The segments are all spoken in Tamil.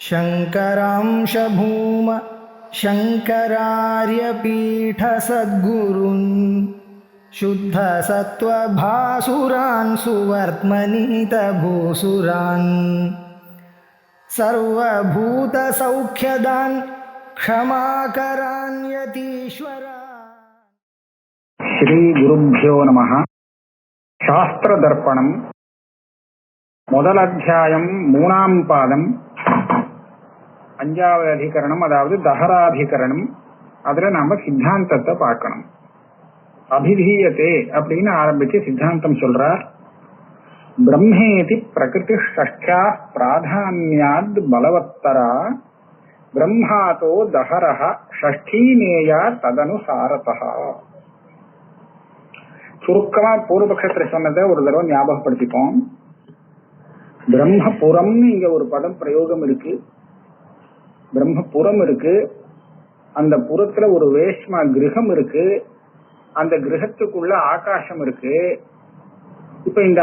शङ्करांश भूम शङ्करार्यपीठसद्गुरून् शुद्धसत्त्वभासुरान् सुवर्त्मनीतभूसुरान् सर्वभूतसौख्यदान् क्षमाकरान् यतीश्वरान्. श्री गुरुभ्यो नमः. शास्त्रदर्पणम् முதல் அத்தியாயம் 3ஆம் பாதம் 5வது அதிகரணம், அதாவது தஹராதிகரணம். அதுல நாம சித்தாந்தத்தை பார்க்கணும். அபிதீயத்தே அப்படின்னு ஆரம்பிச்சு சித்தாந்தம் சொல்றார். பிரம்மேதி பிரகிருதி ஷஷ்டா பிராதான்யாத் பலவத்தரா பிரம்மாதோ தஹரஹ ஷஷ்டீநேயா ததனுசாரதா. சுருக்கமா பூர்வபக்ஷத்துல சொன்னதை ஒரு தடவை ஞாபகப்படுத்திப்போம். பிரம்மபுரம்னு இங்க ஒரு பதம் பிரயோகம் இருக்கு. பிரம்மபுரம் இருக்கு. அந்த புறத்துல ஒரு வேஷ்மா கிரகம் இருக்கு. அந்த கிரகத்துக்குள்ள ஆகாசம் இருக்கு. இப்ப இந்த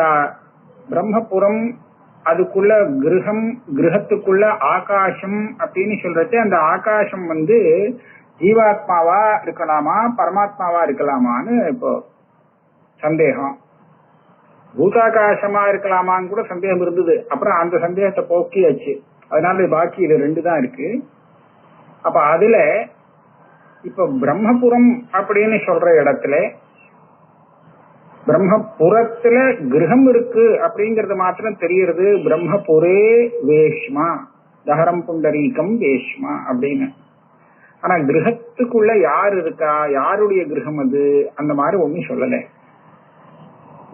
பிரம்மபுரம், அதுக்குள்ள கிரகம், கிரகத்துக்குள்ள ஆகாசம் அப்படின்னு சொல்றது, அந்த ஆகாசம் ஜீவாத்மாவா இருக்கலாமா பரமாத்மாவா இருக்கலாமான்னு இப்போ சந்தேகம். பூதாகாசமா இருக்கலாமான்னு கூட சந்தேகம் இருந்தது. அப்புறம் அந்த சந்தேகத்தை போக்கியாச்சு. அதனால பாக்கி இது 2 தான் இருக்கு. அப்ப அதுல இப்ப பிரம்மபுரம் அப்படின்னு சொல்ற இடத்துல பிரம்மபுரத்துல கிரகம் இருக்கு அப்படிங்கறது மாத்திரம் தெரியுது. பிரம்மபுரே வேஷ்மா தஹரம் புண்டரீகம் வேஷ்மா அப்படின்னு. ஆனா கிரகத்துக்குள்ள யார் இருக்கா, யாருடைய கிரகம் அது, அந்த மாதிரி ஒன்னும் சொல்லல.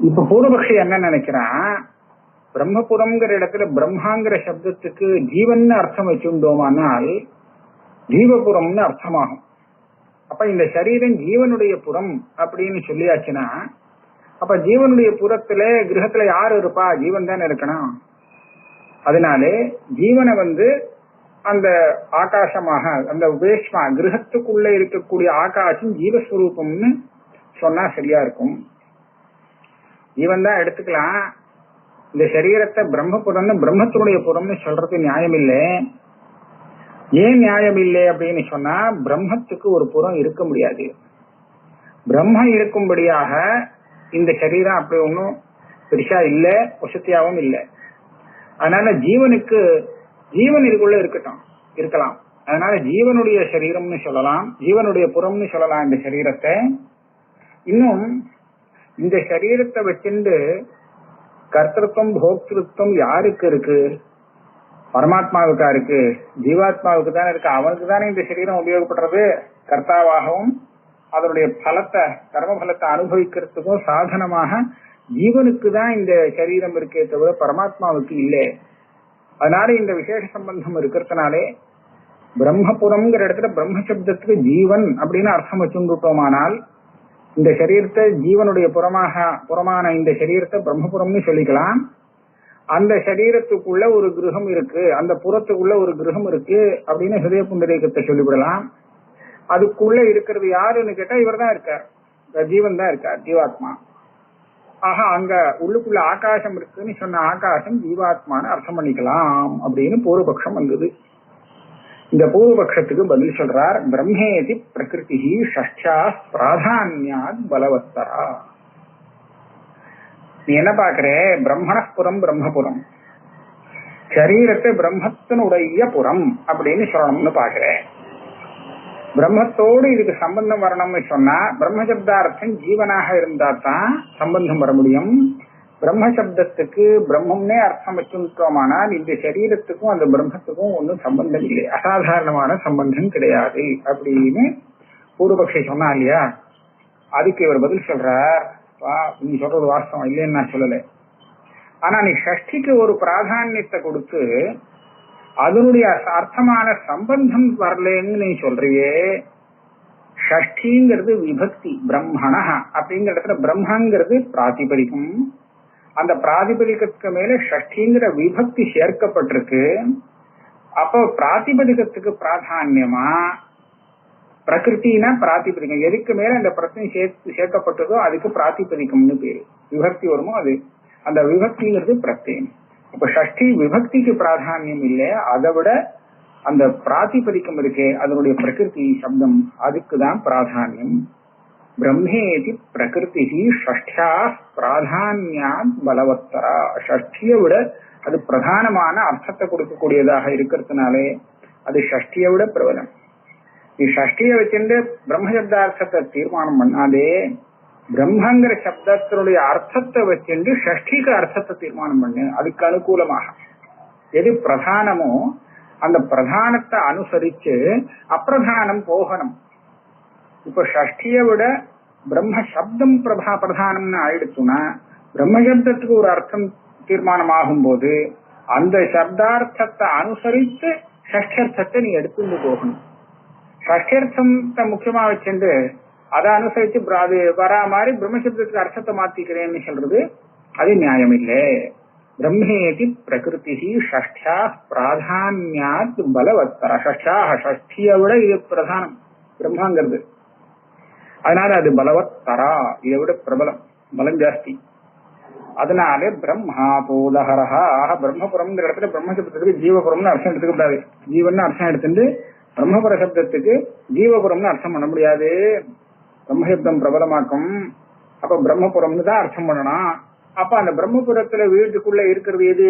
இப்ப பூர்வபக்ஷி என்ன நினைக்கிறான், பிரம்மபுரம்ங்கிற இடத்துல பிரம்மாங்கிற சப்தத்துக்கு ஜீவன் அர்த்தம் வச்சுட்டோமானால் ஜீவபுரம்னு அர்த்தமாகும். அப்ப இந்த சரீரம் ஜீவனுடைய புறம் அப்படின்னு சொல்லியாச்சுன்னா, அப்ப ஜீவனுடைய புறத்துல கிரகத்துல யாரு இருப்பா, ஜீவன் தானே இருக்கணும். அதனாலே ஜீவனை அந்த ஆகாசமாக, அந்த வேஷ்மா கிரகத்துக்குள்ள இருக்கக்கூடிய ஆகாசம் ஜீவஸ்வரூபம்னு சொன்னா சரியா இருக்கும். ஜீவன் தான் எடுத்துக்கலாம். இந்த சரீரத்தை பிரம்மபுரம்னு, பிரம்மத்தினுடைய புறம்னு சொல்றது நியாயம் இல்லை. ஏன் நியாயம் இல்லை அப்படின்னு சொன்னா, பிரம்மத்துக்கு ஒரு புறம் இருக்க முடியாது. பிரம்மம் இருக்கும்படியாக இந்த சரீரம் அப்படி ஒன்றும் பெருசா இல்ல, வசதியாவும் இல்லை. அதனால ஜீவனுக்கு, ஜீவன் இதுக்குள்ள இருக்கலாம். அதனால ஜீவனுடைய சரீரம்னு சொல்லலாம், ஜீவனுடைய புறம்னு சொல்லலாம் இந்த சரீரத்தை. இன்னும் இந்த சரீரத்தை வச்சுண்டு கர்த்தத்துவம் போக்திருத்துவம் யாருக்கு இருக்கு? பரமாத்மாவுக்கா இருக்கு, ஜீவாத்மாவுக்கு தானே இருக்கு. அவனுக்கு தானே இந்த சரீரம் உபயோகப்படுறது. கர்த்தாவாகவும் அதனுடைய பலத்தை, கர்ம பலத்தை அனுபவிக்கிறதுக்கும் சாதனமாக ஜீவனுக்கு தான் இந்த சரீரம் இருக்கே தவிர பரமாத்மாவுக்கு இல்லை. அதனால இந்த விசேஷ சம்பந்தம் இருக்கிறதுனாலே பிரம்மபுரம்ங்கிற இடத்துல பிரம்ம சப்தத்துக்கு ஜீவன் அப்படின்னு அர்த்தம் வச்சுட்டோமானால், இந்த சரீரத்தை ஜீவனுடைய புறமான இந்த சரீரத்தை பிரம்மபுரம்னு சொல்லிக்கலாம். அந்த சரீரத்துக்குள்ள ஒரு கிரகம் இருக்கு, அந்த புறத்துக்குள்ள ஒரு கிரகம் இருக்கு அப்படின்னு ஹிருதய புண்டரீகத்தை சொல்லிவிடலாம். அதுக்குள்ள இருக்கிறது யாருன்னு கேட்டா இவர் தான் இருக்கார், ஜீவன் தான் இருக்கார், ஜீவாத்மா. ஆக அங்க உள்ளுக்குள்ள ஆகாசம் இருக்குன்னு சொன்ன ஆகாசம் ஜீவாத்மான்னு அர்த்தம் பண்ணிக்கலாம் அப்படின்னு பூர்வபக்ஷம் வந்தது. இந்த பூர்வபக்ஷத்துக்கு பதில் சொல்றார். பிரம்மேதி பிரகிருதி ஷஷ்டா பிராதான்யாத் பலவத்தரா. நீ என்ன பாக்குற, பிரம்மணப்புறம் பிரம்மபுரம், சரீரத்தை பிரம்மத்தினுடைய புறம் அப்படின்னு சொல்லணும்னு பாக்குற. பிரம்மத்தோடு இதுக்கு சம்பந்தம் வரணும்னு சொன்னா பிரம்மசப்தார்த்தம் ஜீவனாக இருந்தா தான் சம்பந்தம் வர முடியும். பிரம்மசப்தத்துக்கு பிரம்மம்னே அர்த்தம் வச்சுட்டோமானால் இந்த சரீரத்துக்கும் அந்த பிரம்மத்துக்கும் ஒன்னும் சம்பந்தம் இல்லை, அசாதாரணமான சம்பந்தம் கிடையாது அப்படின்னு பூர்வபக்ஷி சொன்னா இல்லையா. அதுக்கு இவர் பதில் சொல்றார், நீ சொல்றது வாஸ்தவம் இல்லைன்னு நான் சொல்லல. ஆனா நீ ஷஷ்டிக்கு ஒரு பிராதான்யத்தை கொடுத்து அதனுடைய அர்த்தமான சம்பந்தம் வரலன்னு நீ சொல்றியே. ஷஷ்டிங்கிறது விபக்தி, பிரம்மண அப்படிங்கிற இடத்துல பிரம்மங்கிறது பிராதிபதிகம். அந்த பிராதிபதிகத்துக்கு மேல ஷஷ்டிங்கிற விபக்தி சேர்க்கப்பட்டிருக்கு. அப்போ பிராதிபதிகத்துக்கு பிராதான்யமா பிரகிருத்தினா பிராதிபதிகம், எதுக்கு மேல அந்த பிரச்சனை சேர்க்கப்பட்டதோ அதுக்கு பிராதிபதிகம்னு பேரு. விபக்தி வருமோ அது, அந்த விபக்திங்கிறது பிரத்யம். இப்ப ஷஷ்டி விபக்திக்கு பிராதானியம் இல்லை, அதை விட அந்த பிராதிபதிக்கம் இருக்கே அதனுடைய பிரகிருதி சப்தம் அதுக்குதான் பிராதானியம். பிரம்மேதி பிரகிருதி ஷஷ்டியா பிராதான்யாத் பலவத்தரா. ஷஷ்டியை விட அது பிரதானமான அர்த்தத்தை கொடுக்கக்கூடியதாக இருக்கிறதுனாலே அது ஷஷ்டியை விட பிரபலம். நீ ஷஷ்டியை வச்சுட்டு பிரம்மசப்தார்த்தத்தை தீர்மானம் பண்ணாதே, பிரம்மங்கிற சப்தத்தினுடைய அர்த்தத்தை வச்சுட்டு ஷஷ்டிக்கு அர்த்தத்தை தீர்மானம் பண்ணு. அதுக்கு அனுகூலமாக எது பிரதானமோ அந்த பிரதானத்தை அனுசரிச்சு அப்பிரதானம் போகணும். இப்ப ஷஷ்டியை விட பிரம்ம சப்தம் பிரதானம்னு ஆயிடுச்சுன்னா பிரம்மசப்தத்துக்கு ஒரு அர்த்தம் தீர்மானம் ஆகும் போது அந்த சப்தார்த்தத்தை அனுசரித்து ஷஷ்டியர்த்தத்தை நீ எடுத்துட்டு போகணும். ஷஷ்டியர்த்தத்தை முக்கியமா வச்சுட்டு அதை அனுசரிச்சு அது வரா மாதிரி பிரம்மசப்தத்துக்கு அர்த்தத்தை மாத்திக்கிறேன்னு சொல்றது அது நியாயம் இல்லை. பிரம்மேதி பிரகிருதி ஷஷ்டியா பிராதான்யாத் பலவத்தர. ஷஷ்டியை விட இது பிரதானம் பிரம்மாங்கிறது, அதனால அது பலவத்தரா, இதை விட பிரபலம், பலம் ஜாஸ்தி. அதனாலே பிரம்மாபோதஹரஹா. பிரம்மபுரம்ங்கிற இடத்துல பிரம்மசப்தத்துக்கு ஜீவபுரம்னு அர்த்தம் எடுத்துக்க கூடாது. ஜீவன் அர்த்தம் எடுத்துட்டு பிரம்மபுர சப்தத்துக்கு ஜீவபுரம்னு அர்த்தம் பண்ண முடியாது. பிரம்மசப்தம் பிரபலமாக்கும். அப்ப பிரம்மபுரம்னு தான் அர்த்தம் பண்ணணும். அப்ப அந்த பிரம்மபுரத்துல வீட்டுக்குள்ள இருக்கிறது எது?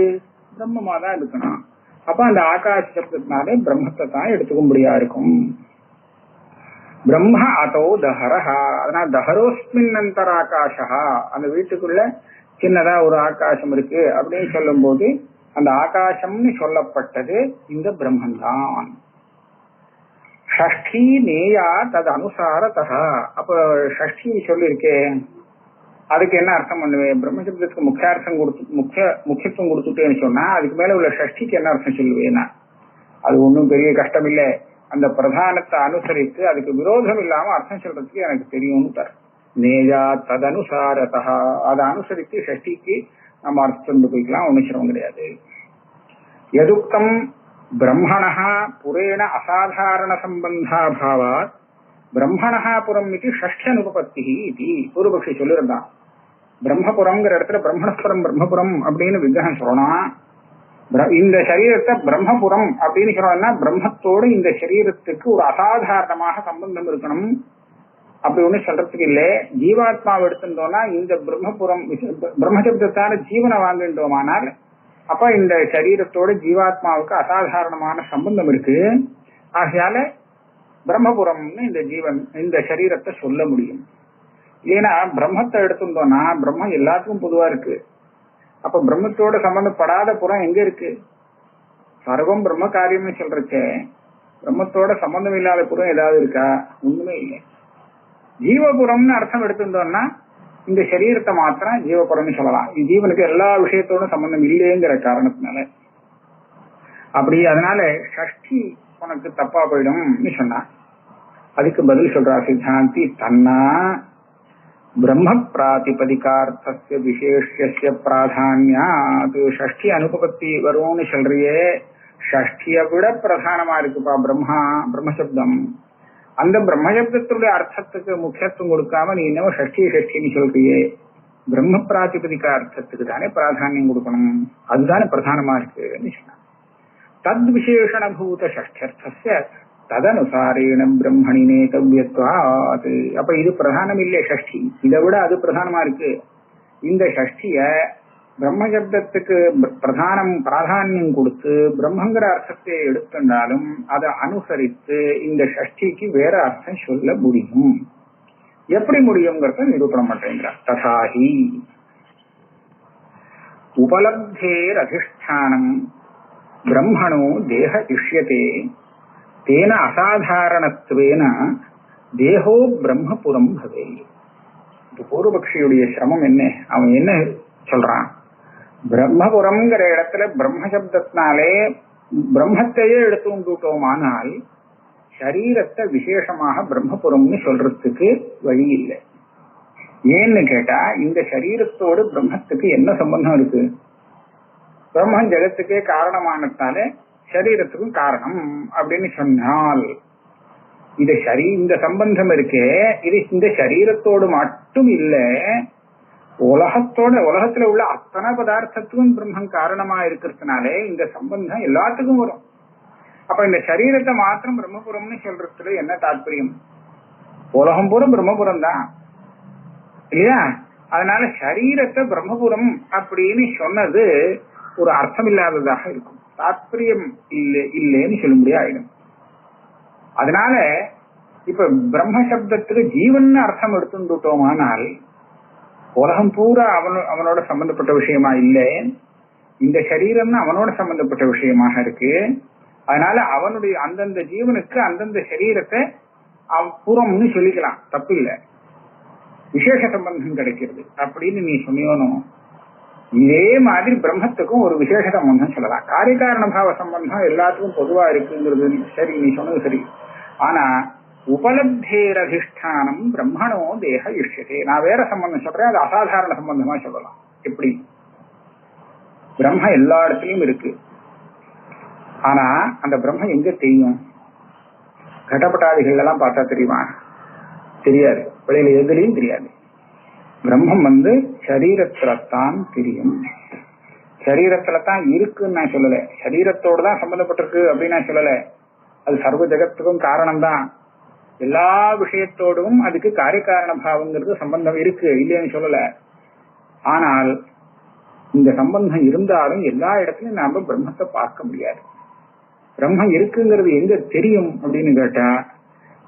பிரம்மமா தான் இருக்கணும். அப்ப அந்த ஆகாச சப்தத்தினாலே பிரம்மத்தை தான் எடுத்துக்க முடியா இருக்கும். பிரம்ம அதோ தஹரஹா. அதனால தஹரோஸ்மின் அந்தராகாஷா, அந்த வீட்டுக்குள்ள சின்னதா ஒரு ஆகாசம் இருக்கு அப்படின்னு சொல்லும் போது அந்த ஆகாசம்னு சொல்லப்பட்டது இந்த பிரம்மன் தான். ஷஷ்டி நேயா தது அனுசாரதா. அப்ப ஷஷ்டி சொல்லியிருக்கேன், அதுக்கு என்ன அர்த்தம் பண்ணுவேன்? பிரம்மசப்தத்துக்கு முக்கியார்த்தம் முக்கியத்துவம் கொடுத்துட்டேன்னு சொன்னா அதுக்கு மேல உள்ள ஷஷ்டிக்கு என்ன அர்த்தம் சொல்லுவேன்னா அது ஒன்றும் பெரிய கஷ்டம் இல்லை. அந்த பிரதானத்தை அனுசரித்து அதுக்கு விரோதம் இல்லாம அர்த்தம் சொல்றதுக்கு எனக்கு தெரியும்னு தர. நேயா ததனுசாரதா, அதை அனுசரித்து ஷஷ்டிக்கு நம்ம அர்த்தம் போய்க்கலாம், ஒன்னும் சிரமம் கிடையாது. எதுக்தம் பிரம்மணஹா புரேண அசாதாரண சம்பந்தாபாவாத் பிரம்மணஹா புரம் இது ஷஷ்டி அனுபபத்தி இது பூர்வபக்ஷி சொல்லிருந்தான். பிரம்மபுரம்ங்கிற இடத்துல பிரம்மணஸ்வரம் பிரம்மபுரம் அப்படின்னு விக்கிரகம் சொல்லணும். இந்த சரீரத்தை பிரம்மபுரம் அப்படின்னு சொல்லணும்னா பிரம்மத்தோடு இந்த சரீரத்துக்கு ஒரு அசாதாரணமாக சம்பந்தம் இருக்கணும். அப்படி ஒண்ணு சொல்றதுக்கு இல்லை. ஜீவாத்மாவை எடுத்துட்டோம்னா இந்த பிரம்மபுரம் பிரம்மசப்தத்தான ஜீவனை வாங்கிட்டோமானால் அப்ப இந்த சரீரத்தோட ஜீவாத்மாவுக்கு அசாதாரணமான சம்பந்தம் இருக்கு. ஆகையால பிரம்மபுரம்னு இந்த ஜீவன் இந்த சரீரத்தை சொல்ல முடியும். ஏன்னா பிரம்மத்தை எடுத்துட்டோம்னா பிரம்மம் எல்லாத்துக்கும் பொதுவா இருக்கு. அப்ப பிரம்மத்தோட சம்பந்தப்படாத புறம் எங்க இருக்கு? சர்வம் பிரம்ம காரியம்னு சொல்றச்சே பிரம்மத்தோட சம்பந்தம் இல்லாத புறம் ஏதாவது இருக்கா? ஒண்ணுமே இல்லை. ஜீவபுரம்னு அர்த்தம் எடுத்துட்டோம்னா இந்த சரீரத்தை மாத்திரம் ஜீவபுரம்னு சொல்லலாம். ஜீவனுக்கு எல்லா விஷயத்தோடும் சம்பந்தம் இல்லைங்கிற காரணத்தினால அப்படி. அதனால ஷஷ்டி உனக்கு தப்பா போயிடும்னு சொன்னா அதுக்கு பதில் சொல்றா சித்தாந்தி, தன்னா பிரம்ம பிராதிபதிகார்த்த விசேஷ பிராதான்யாத் ஷஷ்டி அனுபபத்தி வரும்னு சொல்றியே, ஷஷ்டியை விட பிரதானமா இருக்குப்பா பிரம்மசப்தம். அந்த பிரம்மசப்தத்துடைய அர்த்தத்துக்கு முக்கியத்துவம் கொடுக்காம நீ இன்னும் ஷஷ்டின்னு சொல்றியே, பிரம்ம பிராதிபதிக அர்த்தத்துக்கு தானே பிராதானியம் கொடுக்கணும், அதுதானே பிரதானமா இருக்குன்னு சொன்ன. தத் விசேஷணபூத ஷஷ்டியர்த்தஸ்ய ததனுசாரேன பிரம்மணி நேதவ்யத்வாத். அப்ப இது பிரதானம் இல்லை ஷஷ்டி, இதை விட அது பிரதானமா இருக்கு. இந்த ஷஷ்டிய பிரம்மசப்தத்துக்கு பிராதானியம் கொடுத்து பிரம்மங்கிற அர்த்தத்தை எடுத்துட்டாலும் அதை அனுசரித்து இந்த ஷஷ்டிக்கு வேற அர்த்தம் சொல்ல முடியும். எப்படி முடியுங்கிறத நிரூபணம் பண்றேங்கிறார். ததாஹி உபலப்தேர் அதிஷ்டானம் பிரம்மணோ தேக இஷ்யதே தேன அசாதாரணத்துவேன தேகோ பிரம்மபுரம் பவே. பூர்வபக்ஷியுடைய சிரமம் என்ன? அவன் என்ன சொல்றான்? பிரம்மபுரம்ங்கிற இடத்துல பிரம்மசப்தத்தினாலே பிரம்மத்தையே எடுத்து உண்டுட்டோமானால் சரீரத்தை விசேஷமாக பிரம்மபுரம்னு சொல்றதுக்கு வழி இல்லை. ஏன்னு கேட்டா இந்த சரீரத்தோடு பிரம்மத்துக்கு என்ன சம்பந்தம் இருக்கு? பிரம்மன் ஜெகத்துக்கே காரணமானதாலே சரீரத்துக்கும் காரணம் அப்படின்னு சொன்னால் இந்த சம்பந்தம் இருக்கே, இது இந்த சரீரத்தோடு மட்டும் இல்ல, உலகத்துல உள்ள அத்தனை பதார்த்தத்துக்கும் பிரம்மன் காரணமா இருக்கிறதுனாலே இந்த சம்பந்தம் எல்லாத்துக்கும் வரும். அப்ப அப்ப இந்த சரீரத்தை மாத்திரம் பிரம்மபுரம்னு சொல்றதுல என்ன தாற்பயம்? உலகம் பூரா பிரம்மபுரம் தான் இல்லையா? அதனால சரீரத்தை பிரம்மபுரம் அப்படின்னு சொன்னது ஒரு அர்த்தம் இல்லாததாக இருக்கும், தாற்பயம் இல்லைன்னு சொல்ல முடியாது. அதனால இப்ப பிரம்ம சப்தத்துக்கு ஜீவன் அர்த்தம் எடுத்துட்டோமானால் உலகம் பூரா அவனோட சம்பந்தப்பட்ட விஷயமா இல்லை, இந்த சரீரம்னு அவனோட சம்பந்தப்பட்ட விஷயமாக இருக்கு. அதனால அவனுடைய அந்தந்த ஜீவனுக்கு அந்தந்த சரீரத்தை புறம்னு சொல்லிக்கலாம், தப்பு இல்லை. விசேஷ சம்பந்தம் கிடைக்கிறது அப்படின்னு நீ சொன்னியோனும் இதே மாதிரி பிரம்மத்துக்கும் ஒரு விசேஷ சம்பந்தம் சொல்லலாம். காரியகாரண பாவ சம்பந்தம் எல்லாத்துக்கும் பொதுவா இருக்குங்கிறது சரி, நீ சொன்னது சரி. ஆனா உபலப்தேரதிஷ்டானம் பிரம்மணோ தேக இஷ்யதே, நான் வேற சம்பந்தம் சொல்றேன், அது அசாதாரண சம்பந்தமா சொல்லலாம். எப்படி? பிரம்ம எல்லா இடத்துலயும் இருக்கு, ஆனா அந்த பிரம்ம எங்க தெரியும்? கடப்பட்டாதிகள் எல்லாம் பார்த்தா தெரியுமா? தெரியாது, வெளியில எதுலையும் தெரியாது. பிரம்மம் சரீரத்துலத்தான் தெரியும், சரீரத்துலதான் இருக்குன்னு நான் சொல்லல, சரீரத்தோடு தான் சம்பந்தப்பட்டிருக்கு அப்படின்னு நான் சொல்லல. அது சர்வ ஜகத்துக்கும் காரணம் தான், எல்லா விஷயத்தோடும் அதுக்கு காரியகாரண பாவங்கிறது சம்பந்தம் இருக்கு, இல்லைன்னு சொல்லல. ஆனால் இந்த சம்பந்தம் இருந்தாலும் எல்லா இடத்துலயும் நாம பிரம்மத்தை பார்க்க முடியாது. பிரம்மம் இருக்குங்கிறது எங்க தெரியும் அப்படின்னு கேட்டா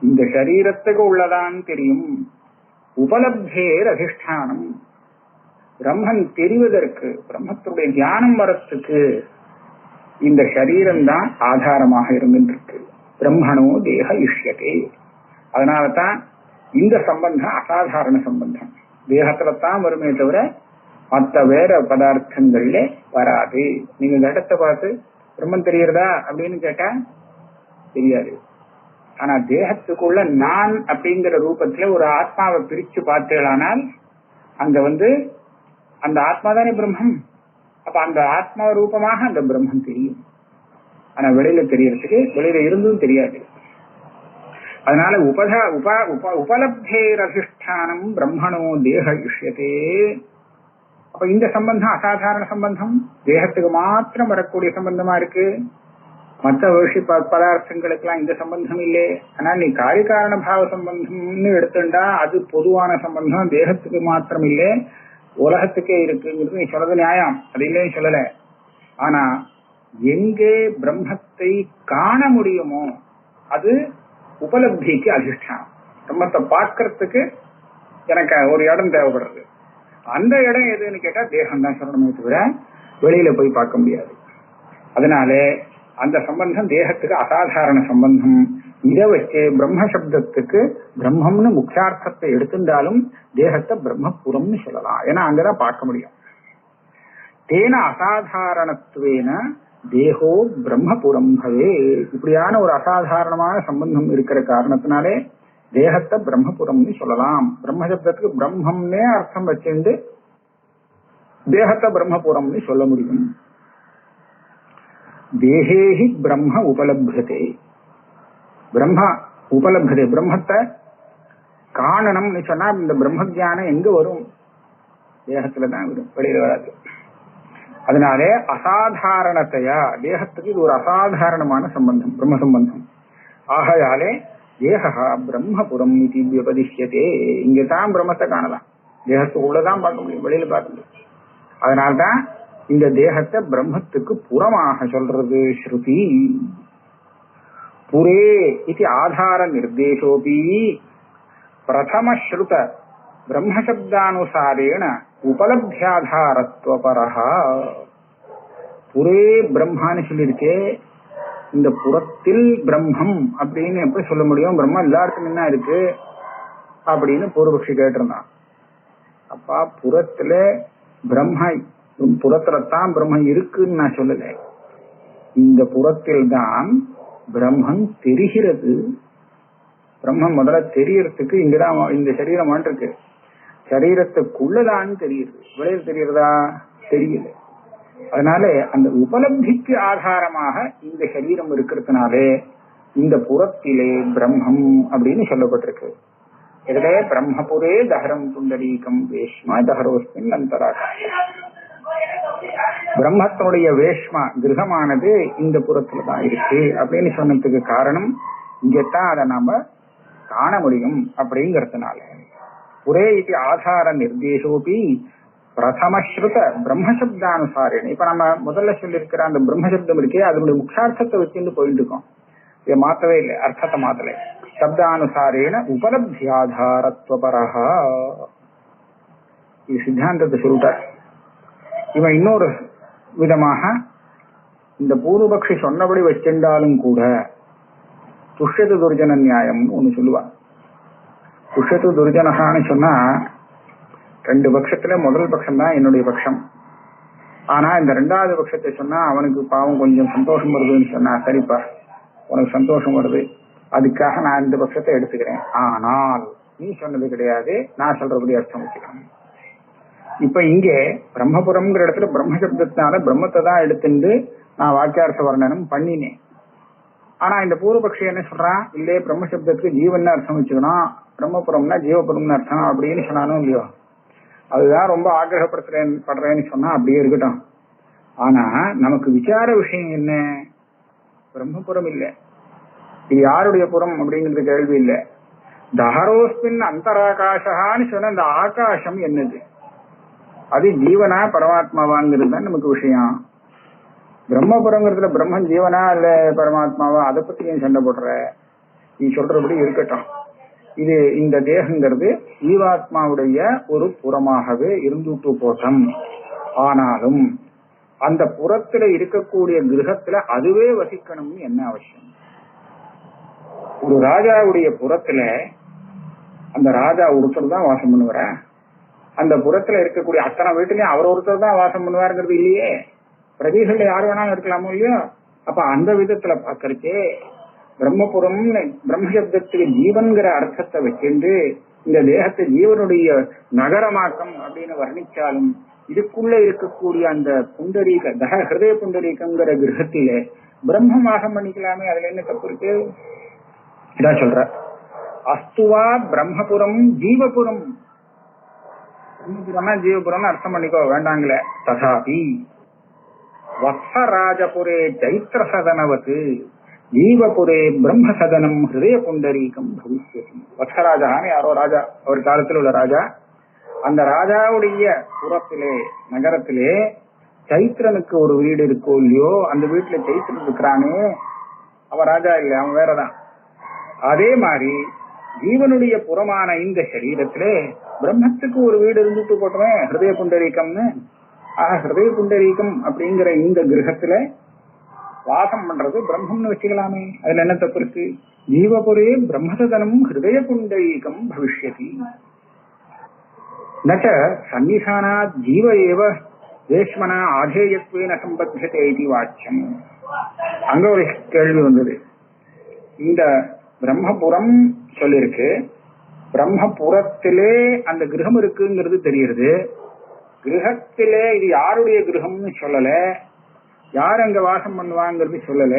இந்த சரீரத்துக்கு உள்ளதான் தெரியும். உபலப்தேர் அதிஷ்டானம், பிரம்மன் தெரிவதற்கு, பிரம்மத்துடைய தியானம் வரத்துக்கு இந்த சரீரம் தான் ஆதாரமாக இருந்துருக்கு. பிரம்மணோ தேக இஷ்யதே. அதனாலதான் இந்த சம்பந்தம் அசாதாரண சம்பந்தம், தேகத்துலதான் வருமே தவிர மற்ற வேற பதார்த்தங்கள்ல வராது. நீங்க இந்த இடத்தை பார்த்து பிரம்மன் தெரியறதா அப்படின்னு கேட்டா தெரியாது. ஆனா தேகத்துக்குள்ள நான் அப்படிங்கிற ரூபத்துல ஒரு ஆத்மாவை பிரிச்சு பார்த்தேனால் அங்க அந்த ஆத்மா தானே பிரம்மம். அப்ப அந்த ஆத்மா ரூபமாக அந்த பிரம்மம் தெரியும். ஆனா வெளியில தெரியறதுக்கு வெளியில இருந்தும் தெரியாது. அதனால உபலப்தேரதிஷ்டானம் பிரம்மணோ தேக இஷ்யதே. அப்ப இந்த சம்பந்தம் அசாதாரண சம்பந்தம், தேகத்துக்கு மாத்திரம் வரக்கூடிய சம்பந்தமா இருக்கு, மற்ற பதார்த்தங்களுக்கு எல்லாம் இந்த சம்பந்தம் இல்லை. ஆனால் நீ காரியகாரண பாவ சம்பந்தம்னு எடுத்துட்டா அது பொதுவான சம்பந்தம், தேகத்துக்கு மாத்திரம் இல்லை உலகத்துக்கே இருக்குங்கிறது நீ சொல்றது நியாயம், அது இல்லைன்னு சொல்லல. ஆனா எங்கே பிரம்மத்தை காண முடியுமோ அது உபலப்திக்கு அதிஷ்டானம். பிரம்மத்தை பார்க்கறதுக்கு எனக்கு ஒரு இடம் தேவைப்படுறது, அந்த இடம் எதுன்னு கேட்டா தேகம் தான் சொல்லணுமே தவிர வெளியில போய் பார்க்க முடியாது. அதனால அந்த சம்பந்தம் தேகத்துக்கு அசாதாரண சம்பந்தம். இதை வச்சு பிரம்ம சப்தத்துக்கு பிரம்மம்னு முக்கியார்த்தத்தை எடுத்திருந்தாலும் தேகத்தை பிரம்மபுரம்னு சொல்லலாம், ஏன்னா அங்கதான் பார்க்க முடியும். தேன அசாதாரணத்துவேன தேகோ பிரம்மபுரம் பவே. இப்படியான ஒரு அசாதாரணமான சம்பந்தம் இருக்கிற காரணத்தினாலே தேகத்தை பிரம்மபுரம்னு சொல்லலாம். பிரம்ம சப்தத்துக்கு பிரம்மம்னே அர்த்தம் வச்சுண்டு தேகத்தை பிரம்மபுரம்னு சொல்ல முடியும். தேகேஹி பிரம்ம உபலப்தே. பிரம்ம உபலப்தே, பிரம்மத்தை காணணும்னு சொன்னா இந்த பிரம்ம ஜானம் எங்க வரும்? தேகத்துலதான் வரும், வெளியில வராது. அதனாலே அசாதாரணத்தையா தேகத்துக்கு இது ஒரு அசாதாரணமான சம்பந்தம், பிரம்ம சம்பந்தம். ஆகையாலே தேகா பிரம்மபுரம் இது விபதிஷ்யதே. இங்கதான் பிரம்மத்தை காணலாம், தேகத்துக்குள்ளதான் பார்க்க முடியும், வெளியில பார்க்க முடியும். அதனால்தான் இந்த தேகத்தை பிரம்மத்துக்கு புறமாக சொல்றது ஸ்ருதி. புரே இது ஆதார நிர்தேசோபி பிரதம ஸ்ருத பிரம்மசப்தானுசாரேண உபலப்தியாதாரத்வபரஹா. புரே பிரம்மான்னு சொல்லியிருக்கே, இந்த புறத்தில் பிரம்மம் அப்படின்னு எப்படி சொல்ல முடியும்? பிரம்மம் எல்லா இடத்துல என்ன இருக்கு அப்படின்னு பூர்வபக்ஷி கேட்டிருந்தான். அப்பா புறத்துல பிரம்ம, புறத்துலதான் பிரம்மம் இருக்குன்னு நான் சொல்லல, இந்த புறத்தில் தான் பிரம்மம் தெரிகிறது. பிரம்மம் முதல்ல தெரியறதுக்கு இங்கதான் இந்த சரீரம் இருக்கு, சரீரத்துக்குள்ளதான் தெரியுது, வெளியில் தெரியறதா? தெரியல. அதனால அந்த உபலப்திக்கு ஆதாரமாக இந்த சரீரம் இருக்கிறதுனாலே இந்த புறத்திலே பிரம்மம் அப்படின்னு சொல்லப்பட்டிருக்கு. இதுல பிரம்மபுரே தஹரம் புண்டரீகம் வேஷ்மா தஹரோஸ்மின் அந்தராக. பிரம்மத்தினுடைய வேஷ்மா கிரகமானது இந்த புறத்துலதான் இருக்கு அப்படின்னு சொன்னதுக்கு காரணம் இங்கத்தான் அதை நாம காண முடியும் அப்படிங்கறதுனால. புரே இது ஆதார நிர்தேசோபி பிரதமஸ்ருத பிரம்மசப்தானுசாரேன. இப்ப நம்ம முதல்ல சொல்லியிருக்கிற அந்த பிரம்மசப்தம் இருக்கே அதனுடைய முக்கியார்த்தத்தை வச்சுட்டு போயிட்டு இருக்கோம். இதை மாத்தவே இல்லை, அர்த்தத்தை மாத்தலை. சப்தானுசாரேன உபலப்தி ஆதாரத்வபரஹா. இது சித்தாந்தத்தை சொல்லிட்டார். இவன் இன்னொரு விதமாக இந்த பூர்வபக்ஷி சொன்னபடி வச்சிருந்தாலும் கூட துஷ்யத்து துர்ஜன நியாயம்னு ஒண்ணு சொல்லுவான். துஷ்யத்து துர்ஜனகான்னு சொன்னா ரெண்டு பட்சத்துல முதல் பட்சம் தான் என்னுடைய பட்சம். ஆனா இந்த ரெண்டாவது பட்சத்தை சொன்னா அவனுக்கு பாவம் கொஞ்சம் சந்தோஷம் வருதுன்னு சொன்னா, சரிப்பா உனக்கு சந்தோஷம் வருது அதுக்காக நான் இந்த பட்சத்தை எடுத்துக்கிறேன், ஆனால் நீ சொன்னது கிடையாது, நான் சொல்றபடி அர்த்தம் வச்சுக்கிறேன். இப்ப இங்கே பிரம்மபுரம்ங்கிற இடத்துல பிரம்மசப்தத்தினால பிரம்மத்தை தான் எடுத்துட்டு நான் வாக்கியார்த்த வர்ணனம் பண்ணினேன். ஆனா இந்த பூர்வபக்ஷி என்ன சொல்றான், இல்லையே பிரம்மசப்தத்துக்கு ஜீவன் அர்த்தம் வச்சுக்கணும், பிரம்மபுரம்னா ஜீவபுரம்னு அர்த்தம் அப்படின்னு சொன்னானோ இல்லையோ. அதுதான் ரொம்ப ஆக்கிரகப்படுறேன்னு சொன்னா அப்படியே இருக்கட்டும். ஆனா நமக்கு விசார விஷயம் என்ன, பிரம்மபுரம் இல்ல, இது யாருடைய புறம் அப்படிங்கிறது கேள்வி இல்லை. தஹரோஸ்மின் அந்தராகாஷான்னு சொன்ன அந்த ஆகாசம் என்னது, அது ஜீவனா பரமாத்மாவாங்கிறது தான் நமக்கு விஷயம். பிரம்மபுரங்கிறதுல பிரம்மன் ஜீவனா இல்ல பரமாத்மாவா, அதை பத்தி ஏன் சண்டை போடுற, நீ சொல்றபடி இருக்கட்டும். இது இந்த தேகங்கிறது ஜீவாத்மாவுடைய ஒரு புறமாகவே இருந்துட்டு போட்டம். ஆனாலும் அந்த புறத்துல இருக்கக்கூடிய கிரகத்துல அதுவே வசிக்கணும்னு என்ன அவசியம்? ஒரு ராஜாவுடைய புறத்துல அந்த ராஜா ஒருத்தர் தான் வாசம் பண்ணுவார, அந்த புறத்துல இருக்கக்கூடிய அத்தனை வீட்டுலயும் அவர் ஒருத்தர் தான் வாசம் பண்ணுவாருங்கிறது இல்லையே. பிரதிகள்ல யாரு வேணாலும் இருக்கலாமோ இல்லையோ. அப்ப அந்த விதத்துல பாக்கறக்கே பிரம்மபுரம் பிரம்மசப்தத்துக்கு ஜீவன்கிற அர்த்தத்தை வச்சுட்டு இந்த தேகத்தை ஜீவனுடைய நகரமாக்கம் அப்படின்னு வர்ணிச்சாலும் இதுக்குள்ள இருக்கக்கூடிய அந்த புண்டரீக ஹிருதய புண்டரீகங்கிற கிரகத்திலே பிரம்ம வாசம் பண்ணிக்கலாமே, அதுல என்ன தப்பு இருக்கு? இதான் சொல்ற, அஸ்துவா பிரம்மபுரம் ஜீவபுரம். பிரம்மபுரம்னா ஜீவபுரம்னு அர்த்தம் பண்ணிக்கோ வேண்டாங்களே. ததாபி வத்சராஜபுரே சைத்திர சதனவத்து ஜீவபுரே பிரம்மசதனம் ஹிருதய புண்டரீகம் பவிஷ்யதி. வத்சராஜான்னு யாரோ ராஜா, ஒரு காலத்தில் உள்ள ராஜா, அந்த ராஜாவுடைய புறத்திலே நகரத்திலே சைத்திரனுக்கு ஒரு வீடு இருக்கோ இல்லையோ, அந்த வீட்டுல சைத்திரன் இருக்கிறானே அவன் ராஜா இல்லை, அவன் வேறதான். அதே மாதிரி ஜீவனுடைய புறமான இந்த சரீரத்திலே பிரம்மத்துக்கு ஒரு வீடு இருந்துட்டு போட்டோமே ஹிருதய புண்டரீகம்னு. ஹிருதய புண்டரீகம் அப்படிங்கிற இந்த கிரகத்துல வாசம் பண்றது பிரம்மம்னு வச்சுக்கலாமே, அதுல என்ன தப்பு இருக்கு? ஜீவபுரே பிரம்மசதனம் ஹிருதய புண்டரீகம் பவிஷ்யதி. நச்ச சன்னிதானாத் ஜீவ ஏவ வேஷ்மனா ஆதேயத்வேன சம்பத்தியதே இதி வாச்சியம். அங்க ஒரு கேள்வி வந்தது. இந்த பிரம்மபுரம் சொல்லிருக்கு, பிரம்மபுரத்திலே அந்த கிரகம் இருக்குங்கிறது தெரியுது. கிரகத்திலே இது யாருடைய கிரகம்னு சொல்லல, யார் அங்க வாசம் பண்ணுவாங்கிறது சொல்லல,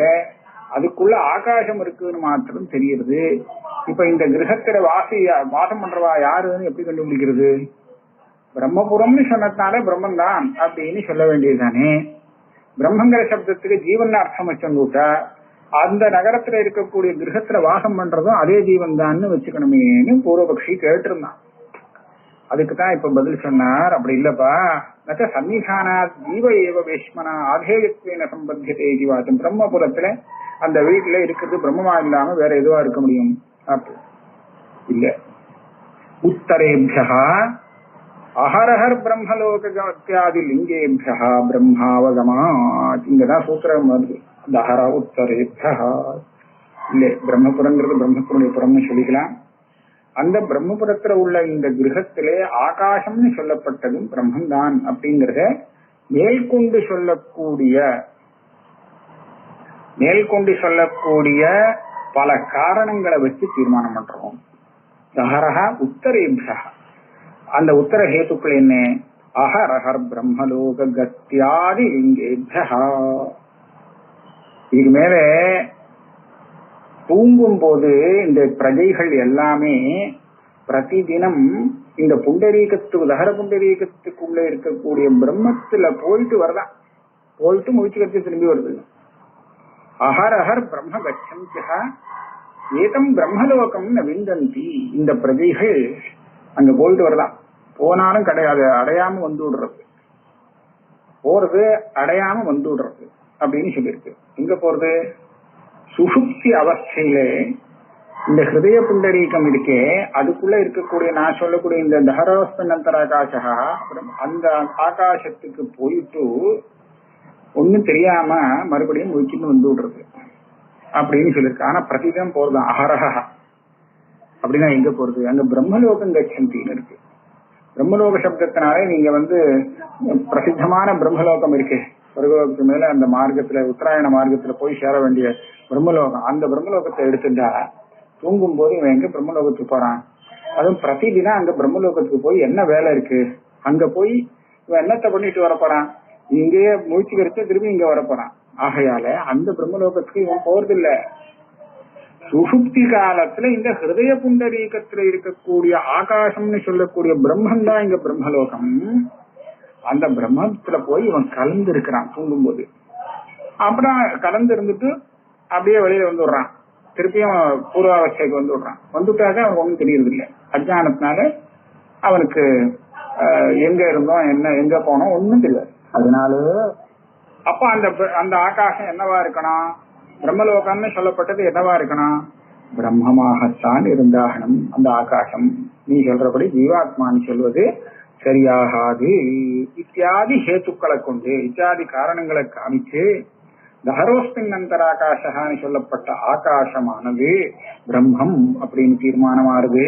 அதுக்குள்ள ஆகாசம் இருக்குன்னு மாத்திரம் தெரியுது. இப்ப இந்த கிரகத்தில வாசம் பண்றவா யாருன்னு எப்படி கண்டுபிடிக்கிறது? பிரம்மபுரம்னு சொன்னதுனால பிரம்மன் தான் அப்படின்னு சொல்ல வேண்டியதுதானே. பிரம்மங்கிற சப்தத்துக்கு ஜீவன் அர்த்தம் வச்சுட்டா அந்த நகரத்துல இருக்கக்கூடிய கிரகத்துல வாசம் பண்றதும் அதே ஜீவன் தான் வச்சுக்கணுமேனு பூர்வபக்ஷி கேட்டிருந்தான். அதுக்குதான் இப்ப பதில் சொன்னார், அப்படி இல்லப்பா, நச்ச சன்னிதானா ஜீவ ஏவ வேஷ்மனா ஆதேயத்வேன சம்பத்தியதே இதி வாச்சம். பிரம்மபுரத்துல அந்த வீட்டுல இருக்கிறது பிரம்மமா இல்லாம வேற எதுவா இருக்க முடியும்? அப்படி இல்ல. உத்தரேபியா அஹரஹர் பிரம்மலோகாதி லிங்கேபியா பிரம்மாவகமா. இங்கதான் சூத்திரம் வருது. தஹர உத்தரேபியா இல்ல, பிரம்மபுரங்கிறது பிரம்மபுரனுடைய புறம்னு சொல்லிக்கலாம். அந்த பிரம்மபுரத்துல உள்ள இந்த கிரகத்திலே ஆகாசம்னு சொல்லப்பட்டதும் பிரம்மன் தான் அப்படிங்கறத மேற்கொண்டு சொல்லக்கூடிய பல காரணங்களை வச்சு தீர்மானம் பண்றோம். தஹரஹ உத்தரேபியா, அந்த உத்தர ஹேத்துக்கள் என்ன? அஹரஹர் பிரம்மலோக கத்தியாதி லிங்கேபியா. இதுக்கு மேல தூங்கும் போது இந்த பிரஜைகள் எல்லாமே பிரதிதினம் இந்த புண்டரீகத்துக்கு தஹர புண்டரீகத்துக்குள்ள இருக்கக்கூடிய பிரம்மத்துல போயிட்டு வரதான். போயிட்டு முடிச்சு கழிச்சு திரும்பி வருது. அஹர் அஹர் பிரம்ம கச்சந்தியா ஏதம் பிரம்மலோகம் விந்தந்தி. இந்த பிரஜைகள் அங்க போயிட்டு வரலாம், போனாலும் கிடையாது, அடையாம வந்து விடுறது, போறது அடையாம வந்து விடுறது அப்படின்னு சொல்லியிருக்கு. எங்க போறது? சுஷுப்தி அவஸ்தையில இந்த ஹிருதய புண்டரீகம் இருக்கே, அதுக்குள்ள இருக்கக்கூடிய நான் சொல்லக்கூடிய இந்த தஹரோஸ்பன்னந்தராகாசா, அப்புறம் அந்த ஆகாசத்துக்கு போயிட்டு ஒன்னும் தெரியாம மறுபடியும் முடிச்சுன்னு வந்து விடுறது அப்படின்னு சொல்லியிருக்கு. ஆனா பிரதிதான் போறதான் அஹரஹா. அப்படின்னா எங்க போறது? அங்க பிரம்மலோகம் கச்சந்தின்னு இருக்கு. பிரம்மலோக சப்தத்தினாலே நீங்க பிரசித்தமான பிரம்மலோகம் இருக்கு, சொர்க்கத்துக்கு மேல அந்த மார்க்கத்துல உத்தராயண மார்க்கத்துல போய் சேர வேண்டிய பிரம்மலோகம். அந்த பிரம்மலோகத்தை எடுத்துட்டா தூங்கும் போது இவன் எங்க பிரம்மலோகத்துக்கு போறான்? அதுவும் பிரதிதினா அங்க பிரம்மலோகத்துக்கு போய் என்ன வேலை இருக்கு? அங்க போய் இவன் என்னத்தை பண்ணிட்டு வர போறான்? இங்கேயே மூச்சு கரிச்சு திரும்பி இங்க வர போறான். ஆகையால அந்த பிரம்மலோகத்துக்கு இவன் போறதில்ல. சுஷுப்தி காலத்துல இந்த ஹிருதய புண்டரீகத்துல இருக்கக்கூடிய ஆகாசம்னு சொல்லக்கூடிய பிரம்மன் தான் இங்க பிரம்மலோகம். அந்த பிரம்மத்துல போய் இவன் கலந்து இருக்கிறான் தூங்கும் போது. அப்புறம் கலந்து இருந்துட்டு அப்படியே வெளியில வந்து விடுறான், திருப்பியும் பூர்வாவஸ்தைக்கு வந்து விடுறான். வந்துட்டாக்க அவனுக்கு ஒன்றும் தெரியறது இல்லை, அஜ்ஞானத்தினால அவனுக்கு எங்க இருந்தோம் என்ன எங்க போனோம் ஒன்னும் தெரியாது. அதனால அப்ப அந்த ஆகாசம் என்னவா இருக்கணும்? பிரம்மலோகம்னு சொல்லப்பட்டது என்னவா இருக்கணும்? பிரம்மமாகத்தான் இருந்தாகணும் அந்த ஆகாசம். நீ சொல்றபடி ஜீவாத்மான்னு சொல்வது சரியாகாது. இத்தியாதி ஹேத்துக்களை கொண்டு, இத்தியாதி காரணங்களை காமிச்சு தஹரோஸ்மின் அந்தராகாசான்னு சொல்லப்பட்ட ஆகாசமானது பிரம்மம் அப்படின்னு தீர்மானமாறுது.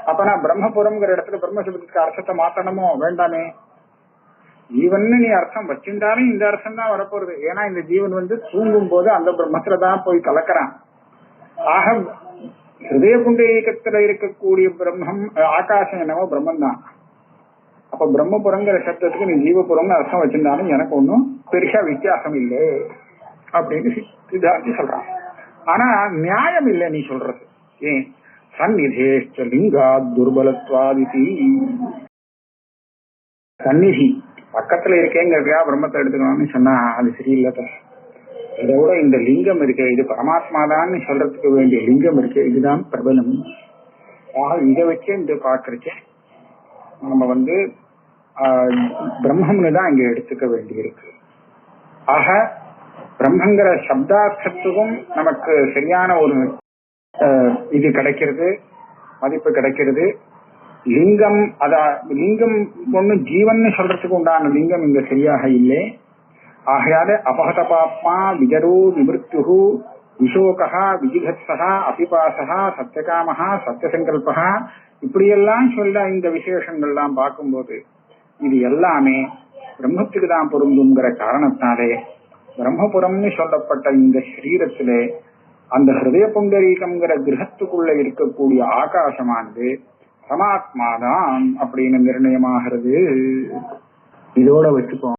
அப்ப நான் பிரம்மபுரம்ங்கிற இடத்துல பிரம்மசப்தத்துக்கு அர்த்தத்தை மாத்தணுமோ வேண்டாமே? ஜீவன் நீ அர்த்தம் வச்சிருந்தாலும் இந்த அர்த்தம் தான் வரப்போறது. ஏன்னா இந்த ஜீவன் தூங்கும் போது அந்த பிரம்மத்துலதான் போய் கலக்கிறான். ஆக ஹிருதய புண்டரீகத்துல இருக்கக்கூடிய பிரம்மம் ஆகாசம் என்னவோ பிரம்மன் தான். அப்ப பிரம்மபுரங்கிற சப்தத்துக்கு நீ ஜீவபுரம்னு அர்த்தம் வச்சிருந்தாலும் எனக்கு ஒன்னும் பெருசா வித்தியாசம் இல்லை அப்படின்னு சித்தாந்தி சொல்றான். ஆனா நியாயம் இல்லை நீ சொல்றது. ஏன்? சந்நிதேஷ்ட லிங்கா துர்பலத்வாதிதி. சந்நிதி பக்கத்துல இருக்கேங்கிறதுக்கா பிரம்மத்தை எடுத்துக்கணும்னு சொன்னா அது சரியில்லை. இதோட இந்த லிங்கம் இருக்கு, இது பரமாத்மாதான்னு சொல்றதுக்கு வேண்டிய லிங்கம் இருக்கு, இதுதான் பிரபலம். இதை வச்சு இந்த பாக்குறச்ச நம்ம பிரம்மம்னு தான் இங்க எடுத்துக்க வேண்டி இருக்கு. ஆக பிரம்மங்கிற சப்தார்த்தத்துக்கும் நமக்கு சரியான ஒரு இது கிடைக்கிறது, மதிப்பு கிடைக்கிறது. லிங்கம் லிங்கம் ஒண்ணு ஜீவன் சொல்றதுக்கு உண்டான லிங்கம் இங்க சரியாக இல்லை. ஆகையால அபகத பாப்மா விஜரு விமிருத்யு விஷோகா விஜிகத்ஸா அபிபாசா சத்தியகாமஹா சத்தியசங்கல்பா இப்படியெல்லாம் சொல்ல இந்த விசேஷங்கள்லாம் பார்க்கும்போது இது எல்லாமே பிரம்மத்துக்கு தான் பொருந்துங்கிற காரணத்தாலே பிரம்மபுரம்னு சொல்லப்பட்ட இந்த சரீரத்திலே அந்த ஹிருதய புண்டரீகம்ங்கிற கிரகத்துக்குள்ள இருக்கக்கூடிய ஆகாசமானது பரமாத்மாதான் அப்படின்னு நிர்ணயமாகிறது. இதோட வச்சுப்போம்.